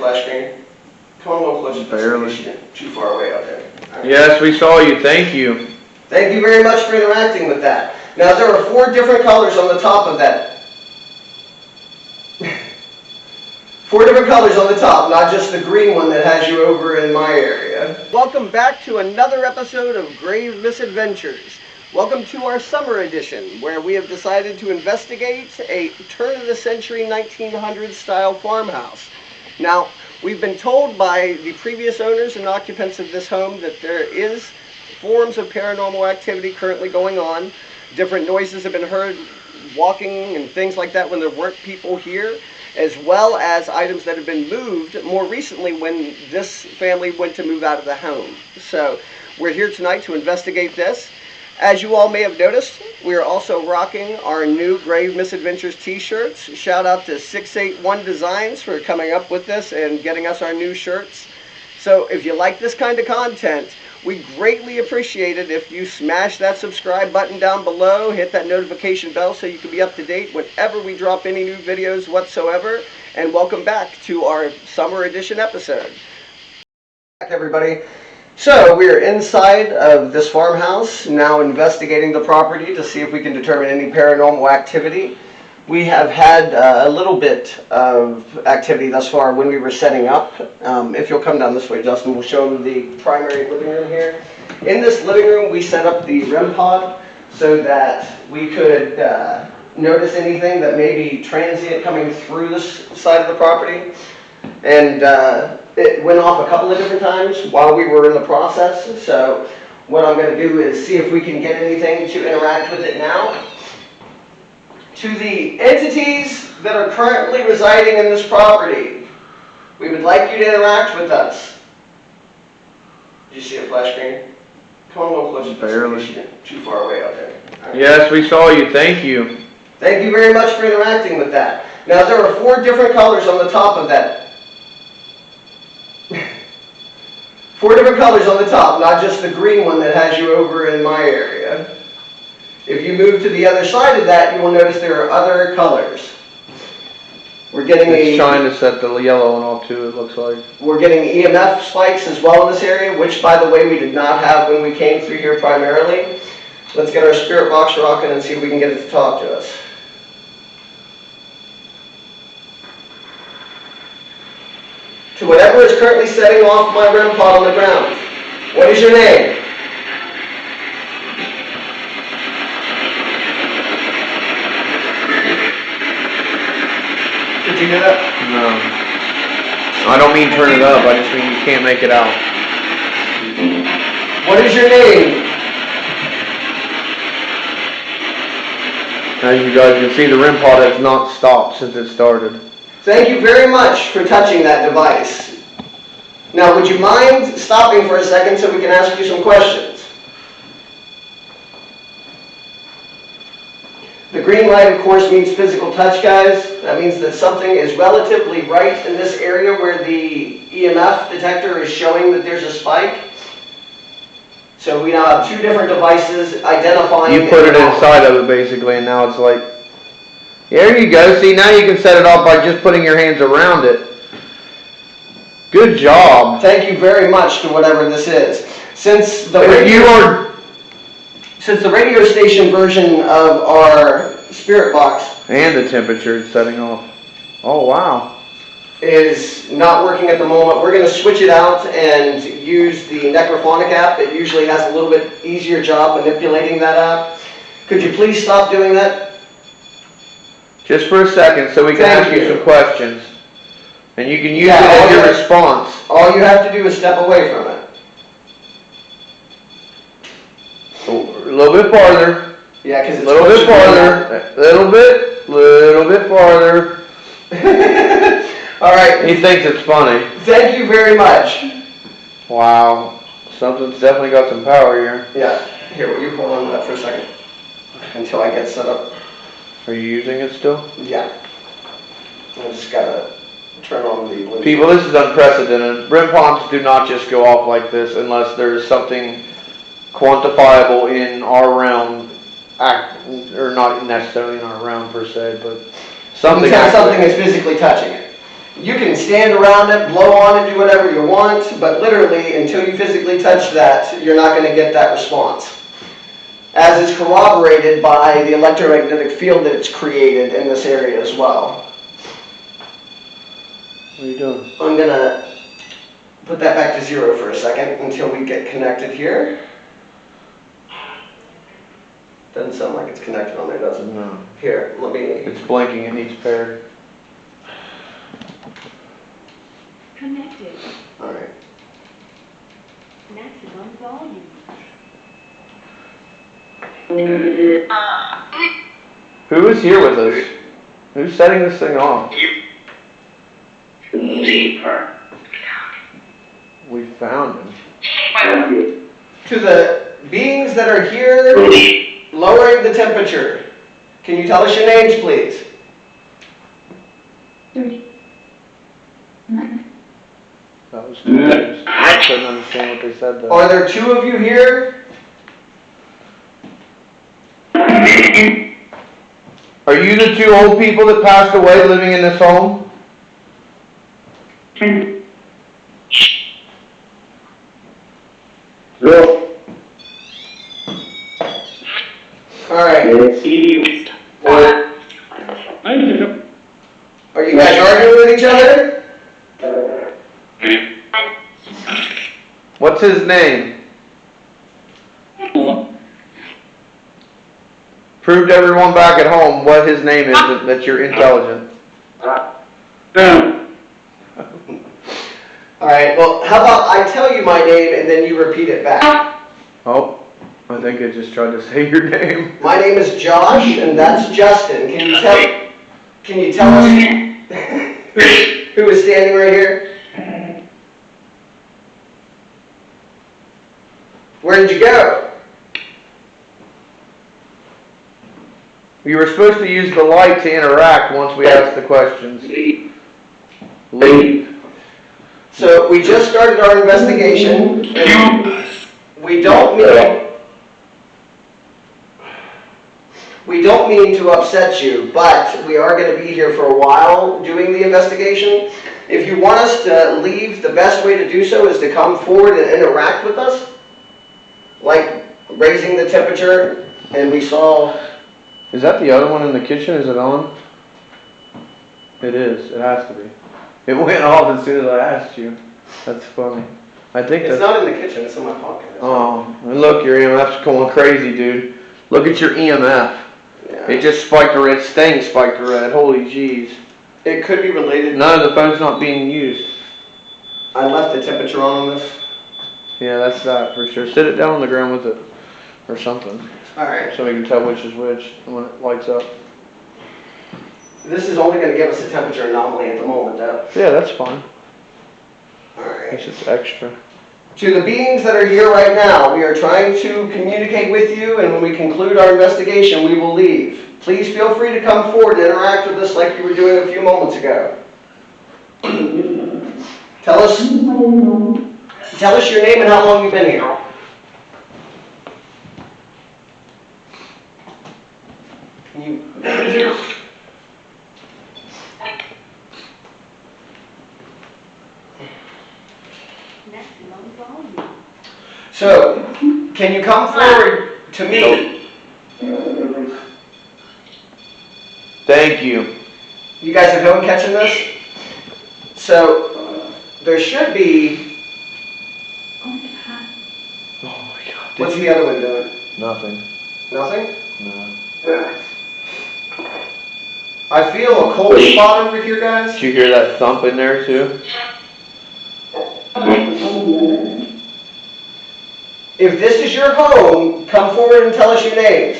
flash screen? Come on a little closer. Barely. Too far away out there. Right. Yes, we saw you. Thank you. Thank you very much for interacting with that. Now there are 4 different colors on the top of that. 4 different colors on the top, not just the green one that has you over in my area. Welcome back to another episode of Grave Misadventures. Welcome to our summer edition, where we have decided to investigate a turn-of-the-century 1900s style farmhouse. Now, we've been told by the previous owners and occupants of this home that there is forms of paranormal activity currently going on. Different noises have been heard, walking and things like that when there weren't people here, as well as items that have been moved more recently when this family went to move out of the home. So we're here tonight to investigate this. As you all may have noticed, we are also rocking our new Grave Misadventures t-shirts. Shout out to 681 Designs for coming up with this and getting us our new shirts. So if you like this kind of content, we greatly appreciate it if you smash that subscribe button down below, hit that notification bell so you can be up to date whenever we drop any new videos whatsoever. And welcome back to our summer edition episode. Back everybody. So we're inside of this farmhouse, now investigating the property to see if we can determine any paranormal activity. We have had a little bit of activity thus far when we were setting up. If you'll come down this way, Justin, we'll show them the primary living room here. In this living room, we set up the REM pod so that we could notice anything that may be transient coming through this side of the property. And it went off a couple of different times while we were in the process. So what I'm going to do is see if we can get anything to interact with it now. To the entities that are currently residing in this property, we would like you to interact with us. Did you see a flash screen? Come on a little closer. Barely. Too far away out there. Right. Yes, we saw you. Thank you. Thank you very much for interacting with that. Now there are 4 different colors on the top of that. 4 different colors on the top, not just the green one that has you over in my area. If you move to the other side of that, you will notice there are other colors. We're getting It's trying to set the yellow one off too, it looks like. We're getting EMF spikes as well in this area, which by the way we did not have when we came through here primarily. Let's get our spirit box rocking and see if we can get it to talk to us. To whatever is currently setting off my REM pod on the ground. What is your name? Did you hear that? No. I don't mean turn it up, I just mean you can't make it out. What is your name? As you guys can see, the REM pod has not stopped since it started. Thank you very much for touching that device. Now, would you mind stopping for a second so we can ask you some questions? The green light, of course, means physical touch, guys. That means that something is relatively right in this area where the EMF detector is showing that there's a spike. So we now have 2 different devices identifying... You put it inside of it, basically, and now it's like... There you go. See, now you can set it off by just putting your hands around it. Good job. Thank you very much to whatever this is. Since the radio station version of our spirit box and the temperature is setting off. Oh wow. Is not working at the moment, we're going to switch it out and use the Necrophonic app. It usually has a little bit easier job manipulating that app. Could you please stop doing that? Just for a second, so we can ask you some questions. And you can use it as your response. All you have to do is step away from it. A little bit farther. Yeah, because it's... A little bit farther. Little bit farther. All right. He thinks it's funny. Thank you very much. Wow. Something's definitely got some power here. Yeah. Here, will you hold on to that for a second? Until I get set up. Are you using it still? Yeah. I just gotta turn on the Bluetooth. People, this is unprecedented. REM pods do not just go off like this unless there is something quantifiable in our realm, or not necessarily in our realm per se, but something. Something is physically touching it. You can stand around it, blow on it, do whatever you want, but literally, until you physically touch that, you're not going to get that response. As is corroborated by the electromagnetic field that it's created in this area as well. What are you doing? I'm going to put that back to 0 for a second until we get connected here. Doesn't sound like it's connected on there, does it? No. Here, let me... It's blinking, it needs paired. Connected. Alright. Maximum volume. Who is here with us? Who's setting this thing off? We found him. To the beings that are here, lowering the temperature. Can you tell us your names, please? That was confused. I couldn't understand what they said though. Are there 2 of you here? Are you the 2 old people that passed away living in this home? Alright. Are you guys arguing with each other? What's his name? Prove to everyone back at home what his name is, that you're intelligent. Alright, well, how about I tell you my name and then you repeat it back? Oh, I think I just tried to say your name. My name is Josh, and that's Justin. Can you tell us who is standing right here? Where did you go? You were supposed to use the light to interact once we asked the questions. Leave. So we just started our investigation, and we don't mean to upset you, but we are going to be here for a while doing the investigation. If you want us to leave, the best way to do so is to come forward and interact with us, like raising the temperature, and we saw... Is that the other one in the kitchen? Is it on? It is. It has to be. It went off as soon as I asked you. That's funny. I think It's not in the kitchen, it's in my pocket. Oh, and look, your EMF's going crazy, dude. Look at your EMF. Yeah. It just spiked to red. It's staying spiked to red. Holy jeez. It could be related. No, the phone's not being used. I left the temperature on this. Yeah, that's that for sure. Sit it down on the ground with it. Or something. Alright. So we can tell which is which when it lights up. This is only going to give us a temperature anomaly at the moment, though. Yeah, that's fine. Alright. It's just extra. To the beings that are here right now, we are trying to communicate with you, and when we conclude our investigation, we will leave. Please feel free to come forward and interact with us like you were doing a few moments ago. Tell us your name and how long you've been here. Maximum volume. So, can you come forward to me? Thank you. You guys at home catching this? So, there should be... Oh my god. What's the other one doing? Nothing. Nothing? No. I feel a cold spot over here, guys. Did you hear that thump in there too? If this is your home, come forward and tell us your names.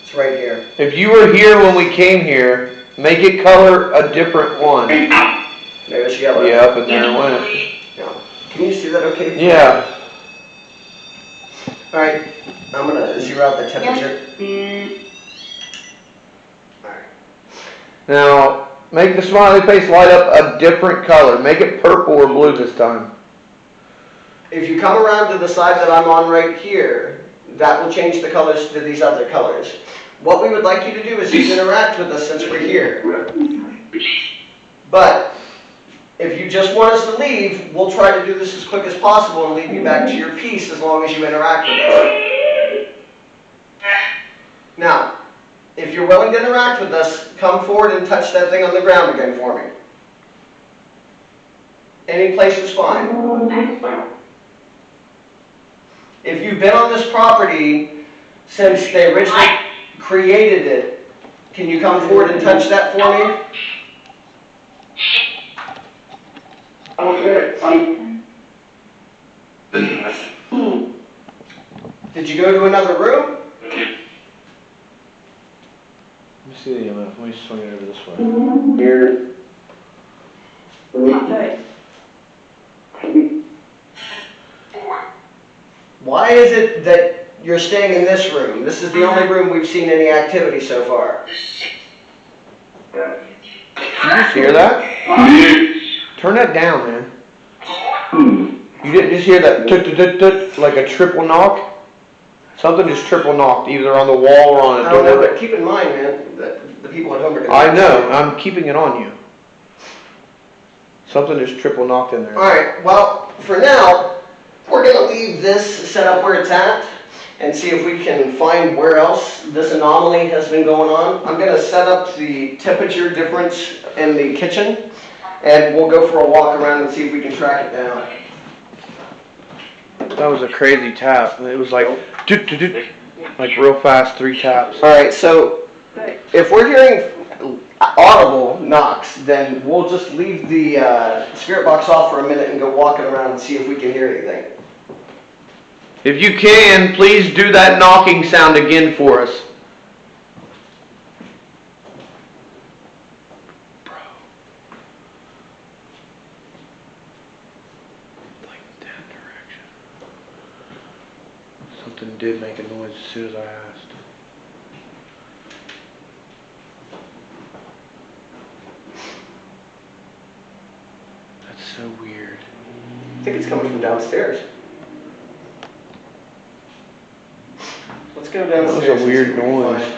It's right here. If you were here when we came here, make it color a different one. There's yellow. Yeah, up in there it went. Yeah. Can you see that okay? Yeah. Alright, I'm going to zero out the temperature. Alright. Now, make the smiley face light up a different color. Make it purple or blue this time. If you come around to the side that I'm on right here, That will change the colors to these other colors. What we would like you to do is just interact with us since we're here. But if you just want us to leave, we'll try to do this as quick as possible and leave you back to your peace as long as you interact with us. Now, if you're willing to interact with us, come forward and touch that thing on the ground again for me. Any place is fine. If you've been on this property since they originally created it, can you come forward and touch that for me? Did you go to another room? Let me see the EMF. Let me swing it over this way. Here. Why is it that you're staying in this room? This is the only room we've seen any activity so far. Did you just hear that? Turn that down, man. You didn't just hear that tut-tut-tut-tut, like a triple knock? Something just triple knocked, either on the wall or on a I don't know, door. but keep in mind, man, that the people at home are going to... I know, I'm keeping it on you. Something just triple knocked in there. Alright, well, for now, we're going to leave this set up where it's at and see if we can find where else this anomaly has been going on. I'm going to set up the temperature difference in the kitchen and we'll go for a walk around and see if we can track it down. That was a crazy tap. It was like, doot-doot-doot, like real fast, 3 taps. Alright, so if we're hearing audible knocks, then we'll just leave the spirit box off for a minute and go walking around and see if we can hear anything. If you can, please do that knocking sound again for us. Bro. Like that direction. Something did make a noise as soon as I asked. That's so weird. I think it's coming from downstairs. Let's go downstairs. That was a weird noise.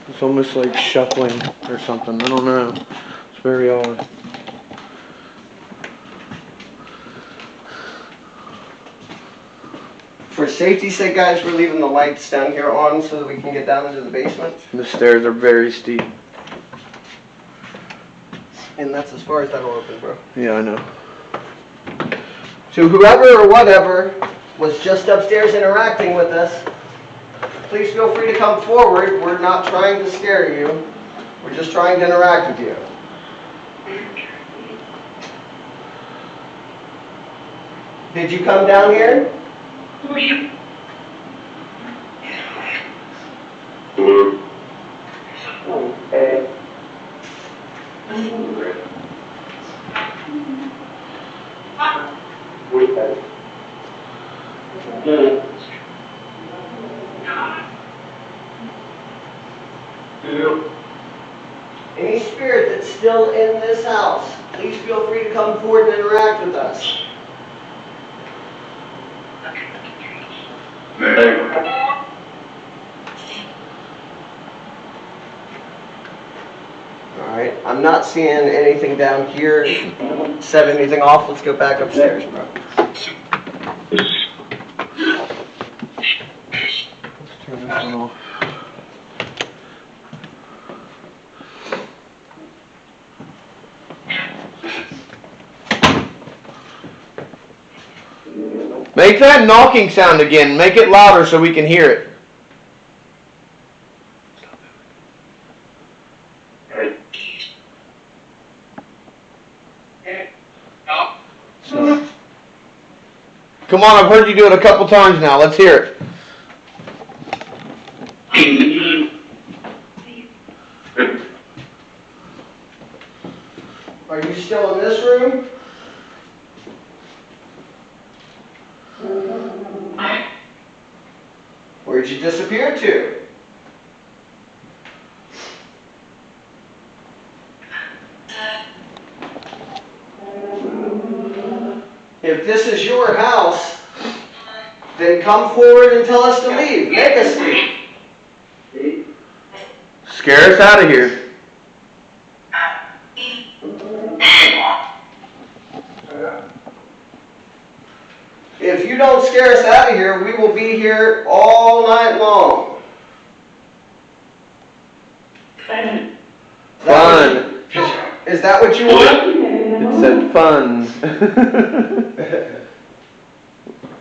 It's almost like shuffling or something. I don't know. It's very odd. For safety's sake, guys, we're leaving the lights down here on so that we can get down into the basement. The stairs are very steep. And that's as far as that'll open, bro. Yeah, I know. So whoever or whatever was just upstairs interacting with us, please feel free to come forward. We're not trying to scare you. We're just trying to interact with you. Did you come down here? Okay. Any spirit that's still in this house, please feel free to come forward and interact with us. Alright, I'm not seeing anything down here. Set anything off. Let's go back upstairs, bro. Let's turn this one off. Make that knocking sound again. Make it louder so we can hear it. Come on, I've heard you do it a couple times now. Let's hear it. Are you still in this room? Where'd you disappear to? If this is your house, Then come forward and tell us to leave. Make us leave. Scare us out of here. If you don't scare us out of here, we will be here all night long. Fun. Is that what you want? It said fun.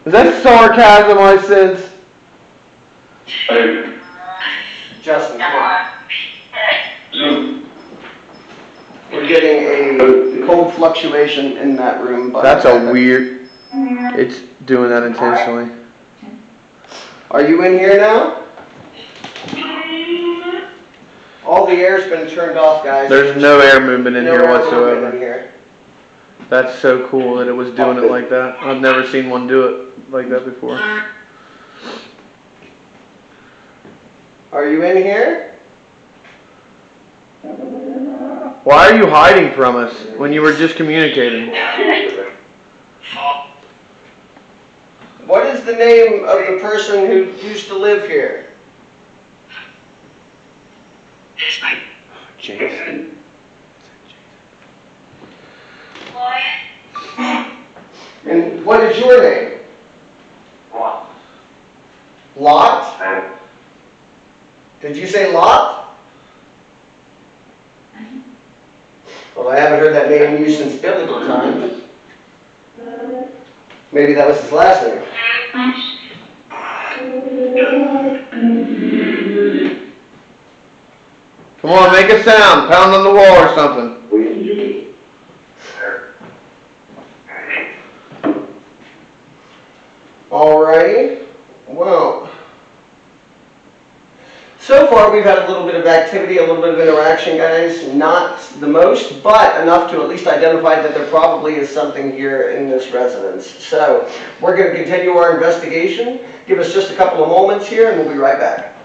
Is that sarcasm I sense? Justin, come on. We're getting a cold fluctuation in that room. That's a weird. It's doing that intentionally. Are you in here now? All the air's been turned off, guys. There's no air movement in No here air whatsoever. movement in here. That's so cool that it was doing it like that. I've never seen one do it like that before. Are you in here? Why are you hiding from us when you were just communicating? What is the name of the person who used to live here? Jason. And what is your name? Lot? Did you say Lot? Well, I haven't heard that name used since biblical times. Maybe that was his last name. Come on, make a sound. Pound on the wall or something. Alrighty. Well, so far we've had a little bit of activity, a little bit of interaction, guys. Not the most, but enough to at least identify that there probably is something here in this residence. So we're going to continue our investigation. Give us just a couple of moments here and we'll be right back.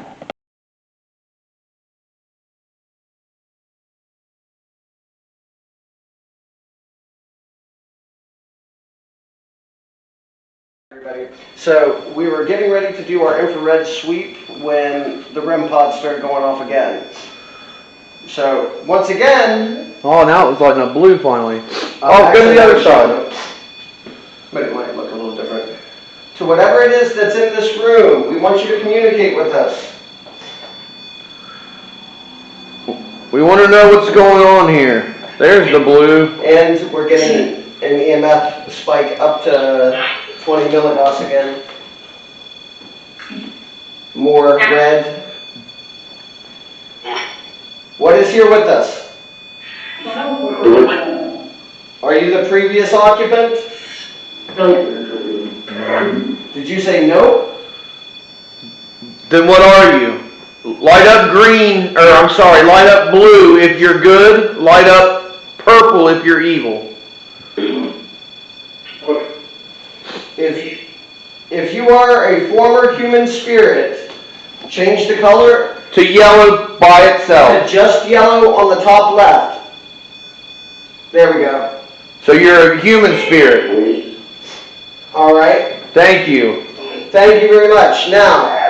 Everybody. So we were getting ready to do our infrared sweep when the REM pod started going off again. So once again, Oh, now it was lighting up blue finally. Oh, go to the other side. But it might look a little different. To whatever it is that's in this room, we want you to communicate with us. We want to know what's going on here. There's the blue. And we're getting an EMF spike up to 20 milligauss again. More red. What is here with us? Are you the previous occupant? Did you say no? Then what are you? Light up green, light up blue if you're good, light up purple if you're evil. If you are a former human spirit, change the color To yellow by to itself. just yellow on the top left. There we go. So you're a human spirit. All right. Thank you. Thank you very much. Now,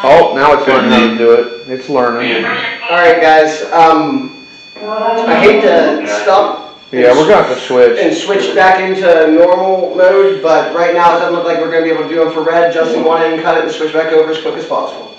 Oh, now it's learning how to do it. It's learning. all right, guys. I hate to stop Yeah, we're going to have to switch. and switch back into normal mode, but right now it doesn't look like we're going to be able to do infrared. Justin, go ahead and cut it and switch back over as quick as possible.